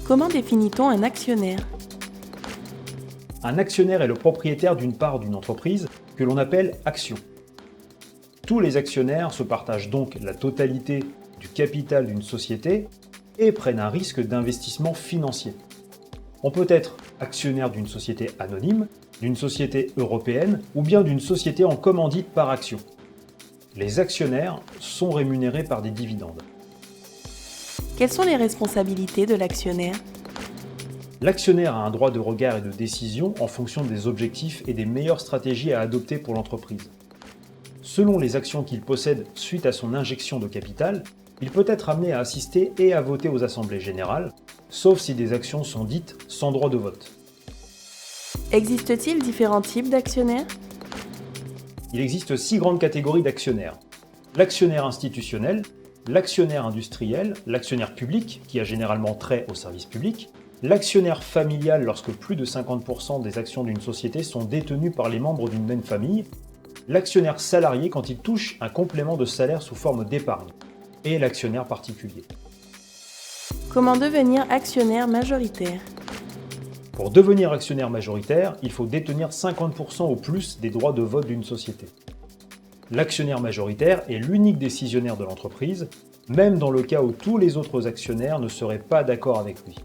Comment définit-on un actionnaire? Un actionnaire est le propriétaire d'une part d'une entreprise que l'on appelle action. Tous les actionnaires se partagent donc la totalité du capital d'une société et prennent un risque d'investissement financier. On peut être actionnaire d'une société anonyme, d'une société européenne ou bien d'une société en commandite par action. Les actionnaires sont rémunérés par des dividendes. Quelles sont les responsabilités de l'actionnaire? L'actionnaire a un droit de regard et de décision en fonction des objectifs et des meilleures stratégies à adopter pour l'entreprise. Selon les actions qu'il possède suite à son injection de capital, il peut être amené à assister et à voter aux assemblées générales, sauf si des actions sont dites sans droit de vote. Existe-t-il différents types d'actionnaires? Il existe 6 grandes catégories d'actionnaires. L'actionnaire institutionnel, l'actionnaire industriel, l'actionnaire public, qui a généralement trait au service public, l'actionnaire familial lorsque plus de 50% des actions d'une société sont détenues par les membres d'une même famille, l'actionnaire salarié quand il touche un complément de salaire sous forme d'épargne, et l'actionnaire particulier. Comment devenir actionnaire majoritaire? Pour devenir actionnaire majoritaire, il faut détenir 50% au plus des droits de vote d'une société. L'actionnaire majoritaire est l'unique décisionnaire de l'entreprise, même dans le cas où tous les autres actionnaires ne seraient pas d'accord avec lui.